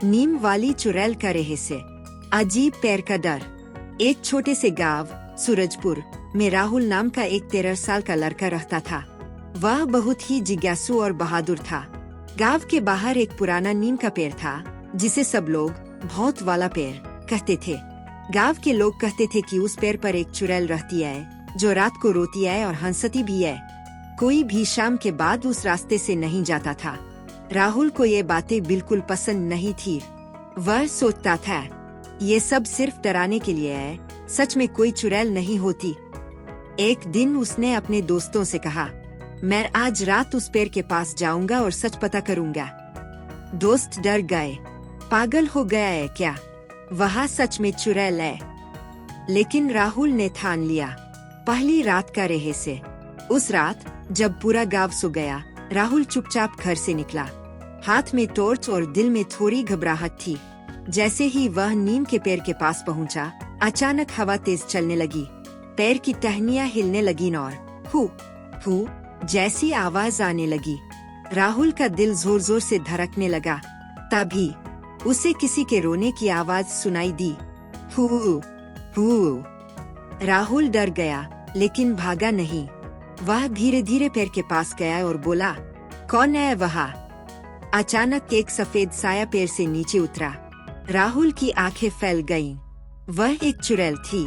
नीम वाली चुड़ैल का रहस्य। अजीब पैर का डर। एक छोटे से गांव सूरजपुर में राहुल नाम का एक 13 साल का लड़का रहता था। वह बहुत ही जिज्ञासु और बहादुर था। गांव के बाहर एक पुराना नीम का पेड़ था जिसे सब लोग भौत वाला पेड़ कहते थे। गांव के लोग कहते थे कि उस पेड़ पर एक चुड़ैल रहती है जो रात को रोती है और हंसती भी है। कोई भी शाम के बाद उस रास्ते से नहीं जाता था। राहुल को ये बातें बिल्कुल पसंद नहीं थी। वह सोचता था ये सब सिर्फ डराने के लिए है, सच में कोई चुड़ैल नहीं होती। एक दिन उसने अपने दोस्तों से कहा, मैं आज रात उस पेड़ के पास जाऊंगा और सच पता करूंगा। दोस्त डर गए। पागल हो गया है क्या? वहाँ सच में चुड़ैल है। लेकिन राहुल ने ठान लिया। पहली रात का रहस्य। उस रात जब पूरा गांव सो गया, राहुल चुपचाप घर से निकला। हाथ में टॉर्च और दिल में थोड़ी घबराहट थी। जैसे ही वह नीम के पेड़ के पास पहुंचा, अचानक हवा तेज चलने लगी। पेड़ की टहनियां हिलने लगी और हू हू जैसी आवाज आने लगी। राहुल का दिल जोर जोर से धड़कने लगा। तभी उसे किसी के रोने की आवाज सुनाई दी। हू हू। राहुल डर गया लेकिन भागा नहीं। वह धीरे धीरे पेड़ के पास गया और बोला, कौन है वहाँ? अचानक एक सफेद साया पेड़ से नीचे उतरा। राहुल की आंखें फैल गईं। वह एक चुड़ैल थी,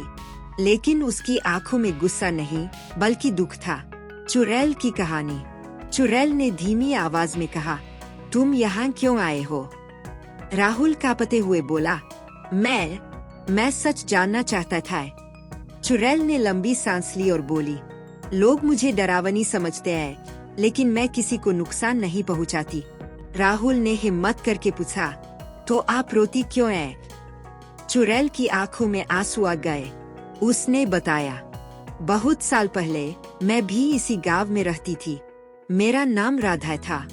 लेकिन उसकी आंखों में गुस्सा नहीं बल्कि दुख था। चुड़ैल की कहानी। चुड़ैल ने धीमी आवाज में कहा, तुम यहाँ क्यों आए हो? राहुल कांपते हुए बोला, मैं सच जानना चाहता था। चुड़ैल ने लंबी सांस ली और बोली, लोग मुझे डरावनी समझते हैं, लेकिन मैं किसी को नुकसान नहीं पहुंचाती। राहुल ने हिम्मत करके पूछा, तो आप रोती क्यों हैं? चुड़ैल की आंखों में आंसू आ गए। उसने बताया, बहुत साल पहले मैं भी इसी गांव में रहती थी। मेरा नाम राधा था।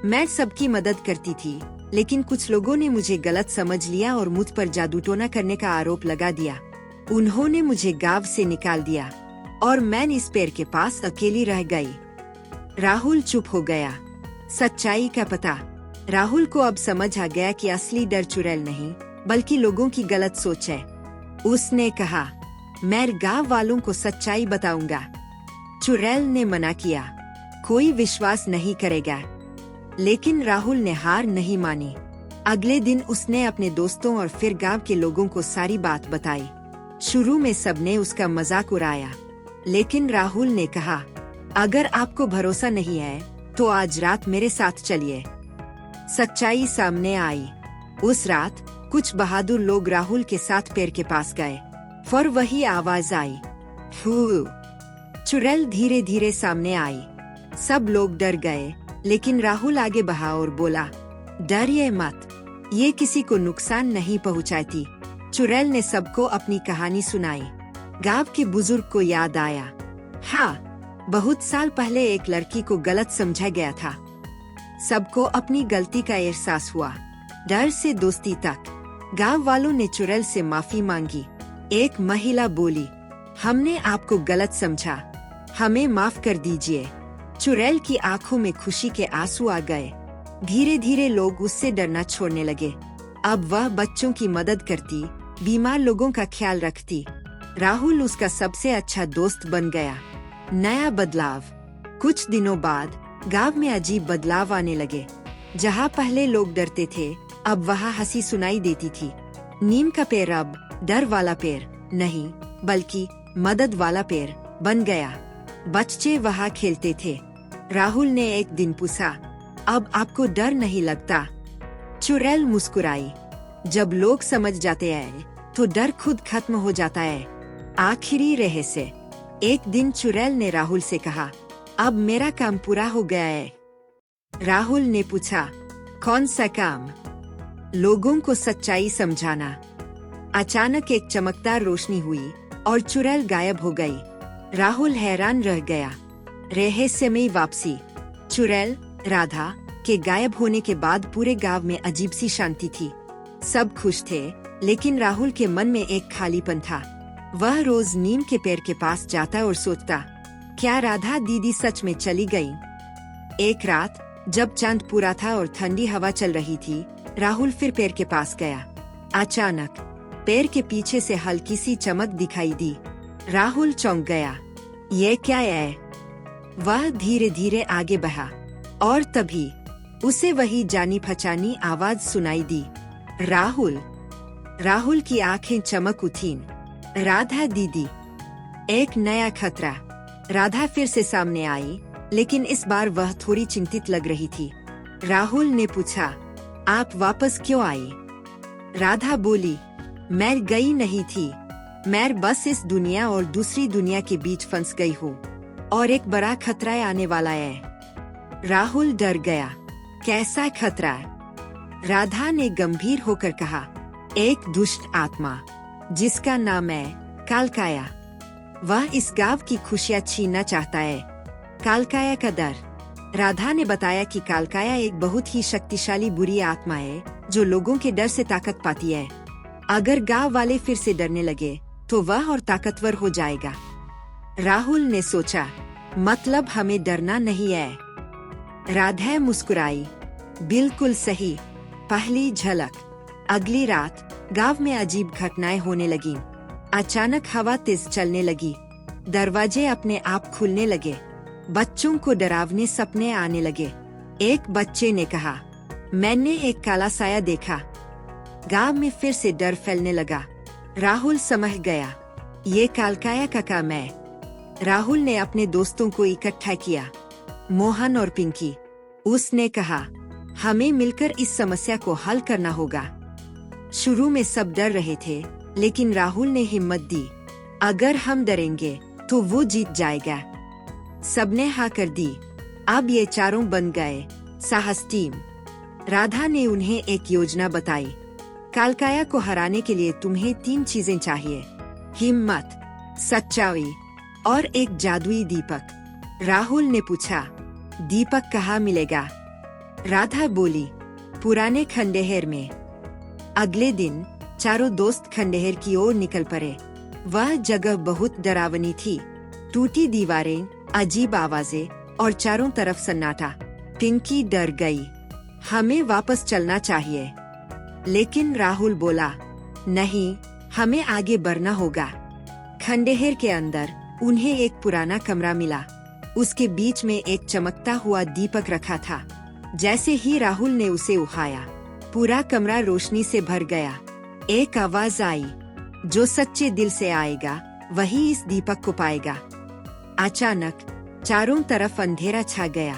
मैं सबकी मदद करती थी, लेकिन कुछ लोगों ने मुझे गलत समझ लिया और मुझ पर जादू टोना करने का आरोप लगा दिया। उन्होंने मुझे गांव से निकाल दिया और मैं इस पेड़ के पास अकेली रह गई। राहुल चुप हो गया। सच्चाई का पता। राहुल को अब समझ आ गया कि असली डर चुड़ैल नहीं बल्कि लोगों की गलत सोच है। उसने कहा, मैं गांव वालों को सच्चाई बताऊंगा। चुड़ैल ने मना किया, कोई विश्वास नहीं करेगा। लेकिन राहुल ने हार नहीं मानी। अगले दिन उसने अपने दोस्तों और फिर गांव के लोगों को सारी बात बताई। शुरू में सबने उसका मजाक उड़ाया, लेकिन राहुल ने कहा, अगर आपको भरोसा नहीं है तो आज रात मेरे साथ चलिए। सच्चाई सामने आई। उस रात कुछ बहादुर लोग राहुल के साथ पेड़ के पास गए। फिर वही आवाज आई, हू। चुड़ैल धीरे धीरे सामने आई। सब लोग डर गए, लेकिन राहुल आगे बढ़ा और बोला, डरिए मत, ये किसी को नुकसान नहीं पहुंचाती। चुड़ैल ने सबको अपनी कहानी सुनाई। गांव के बुजुर्ग को याद आया, हाँ, बहुत साल पहले एक लड़की को गलत समझा गया था। सबको अपनी गलती का एहसास हुआ, डर से दोस्ती तक। गांव वालों ने चुड़ैल से माफी मांगी। एक महिला बोली, हमने आपको गलत समझा, हमें माफ कर दीजिए। चुड़ैल की आंखों में खुशी के आंसू आ गए। धीरे धीरे लोग उससे डरना छोड़ने लगे। अब वह बच्चों की मदद करती, बीमार लोगों का ख्याल रखती। राहुल उसका सबसे अच्छा दोस्त बन गया। नया बदलाव। कुछ दिनों बाद गांव में अजीब बदलाव आने लगे। जहां पहले लोग डरते थे, अब वहां हंसी सुनाई देती थी। नीम का पेड़ अब डर वाला पेड़ नहीं बल्कि मदद वाला पेड़ बन गया। बच्चे वहां खेलते थे। राहुल ने एक दिन पूछा, अब आपको डर नहीं लगता? चुड़ैल मुस्कुराई, जब लोग समझ जाते हैं तो डर खुद खत्म हो जाता है। आखिरी रहस्य। एक दिन चुड़ैल ने राहुल से कहा, अब मेरा काम पूरा हो गया है। राहुल ने पूछा, कौन सा काम? लोगों को सच्चाई समझाना। अचानक एक चमकदार रोशनी हुई और चुड़ैल गायब हो गई। राहुल हैरान रह गया। रहस्यमयी वापसी। चुड़ैल राधा के गायब होने के बाद पूरे गांव में अजीब सी शांति थी। सब खुश थे, लेकिन राहुल के मन में एक खालीपन था। वह रोज नीम के पेड़ के पास जाता और सोचता, क्या राधा दीदी सच में चली गई? एक रात जब चांद पूरा था और ठंडी हवा चल रही थी, राहुल फिर पेड़ के पास गया। अचानक पेड़ के पीछे से हल्की सी चमक दिखाई दी। राहुल चौंक गया। ये क्या है? वह धीरे धीरे आगे बढ़ा और तभी उसे वही जानी पहचानी आवाज सुनाई दी। राहुल। राहुल की आंखें चमक उठीं। राधा दीदी। एक नया खतरा। राधा फिर से सामने आई, लेकिन इस बार वह थोड़ी चिंतित लग रही थी। राहुल ने पूछा, आप वापस क्यों आई? राधा बोली, मैं गई नहीं थी, मैं बस इस दुनिया और दूसरी दुनिया के बीच फंस गई हूँ और एक बड़ा खतरा आने वाला है। राहुल डर गया। कैसा खतरा? राधा ने गंभीर होकर कहा, एक दुष्ट आत्मा जिसका नाम है कालकाया। वह इस गांव की खुशियाँ छीनना चाहता है। कालकाया का डर। राधा ने बताया कि कालकाया एक बहुत ही शक्तिशाली बुरी आत्मा है जो लोगों के डर से ताकत पाती है। अगर गांव वाले फिर से डरने लगे तो वह और ताकतवर हो जाएगा। राहुल ने सोचा, मतलब हमें डरना नहीं है। राधा मुस्कुराई। बिल्कुल सही। पहली झलक। अगली रात गांव में अजीब घटनाएं होने लगीं। अचानक हवा तेज चलने लगी। दरवाजे अपने आप खुलने लगे। बच्चों को डरावने सपने आने लगे। एक बच्चे ने कहा, मैंने एक काला साया देखा। गांव में फिर से डर फैलने लगा। राहुल समझ गया, ये कालकाया का काम है। राहुल ने अपने दोस्तों को इकट्ठा किया, मोहन और पिंकी। उसने कहा, हमें मिलकर इस समस्या को हल करना होगा। शुरू में सब डर रहे थे, लेकिन राहुल ने हिम्मत दी। अगर हम डरेंगे तो वो जीत जाएगा। सबने हाँ कर दी। अब ये चारों बन गए साहस टीम। राधा ने उन्हें एक योजना बताई। कालकाया को हराने के लिए तुम्हें 3 चीजें चाहिए, हिम्मत, सच्चाई और एक जादुई दीपक। राहुल ने पूछा, दीपक कहाँ मिलेगा? राधा बोली, पुराने खंडहर में। अगले दिन चारों दोस्त खंडहर की ओर निकल पड़े। वह जगह बहुत डरावनी थी। टूटी दीवारें, अजीब आवाजें और चारों तरफ सन्नाटा। पिंकी डर गई। हमें वापस चलना चाहिए। लेकिन राहुल बोला, नहीं, हमें आगे बढ़ना होगा। खंडहर के अंदर उन्हें एक पुराना कमरा मिला। उसके बीच में एक चमकता हुआ दीपक रखा था। जैसे ही राहुल ने उसे उठाया, पूरा कमरा रोशनी से भर गया। एक आवाज आई, जो सच्चे दिल से आएगा वही इस दीपक को पाएगा। अचानक चारों तरफ अंधेरा छा गया।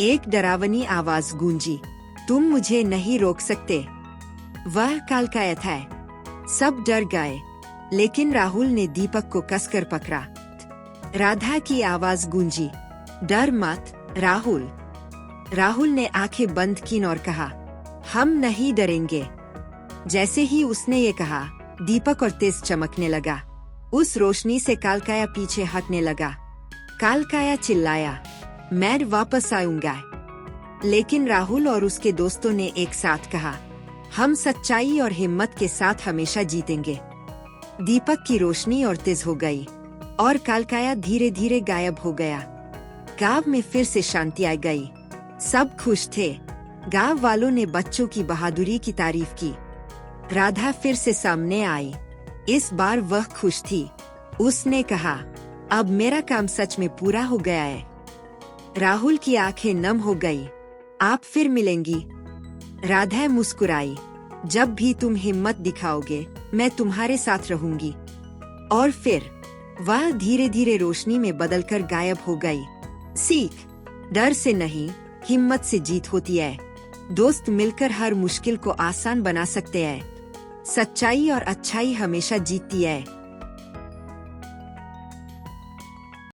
एक डरावनी आवाज गूंजी, तुम मुझे नहीं रोक सकते। वह कालकाया था। सब डर गए, लेकिन राहुल ने दीपक को कसकर पकड़ा। राधा की आवाज गूंजी, डर मत राहुल। राहुल ने आंखें बंद की और कहा, हम नहीं डरेंगे। जैसे ही उसने ये कहा, दीपक और तेज चमकने लगा। उस रोशनी से कालकाया पीछे हटने लगा। कालकाया चिल्लाया, मैं वापस आऊंगा। लेकिन राहुल और उसके दोस्तों ने एक साथ कहा, हम सच्चाई और हिम्मत के साथ हमेशा जीतेंगे। दीपक की रोशनी और तेज हो गई और कालकाया धीरे धीरे गायब हो गया। गांव में फिर से शांति आ गई। सब खुश थे। गांव वालों ने बच्चों की बहादुरी की तारीफ की। राधा फिर से सामने आई। इस बार वह खुश थी। उसने कहा, अब मेरा काम सच में पूरा हो गया है। राहुल की आंखें नम हो गई। आप फिर मिलेंगी। राधा मुस्कुराई, जब भी तुम हिम्मत दिखाओगे मैं तुम्हारे साथ रहूंगी। और फिर वह धीरे धीरे रोशनी में बदलकर गायब हो गई। सीख, डर से नहीं, हिम्मत से जीत होती है। दोस्त मिलकर हर मुश्किल को आसान बना सकते हैं। सच्चाई और अच्छाई हमेशा जीतती है।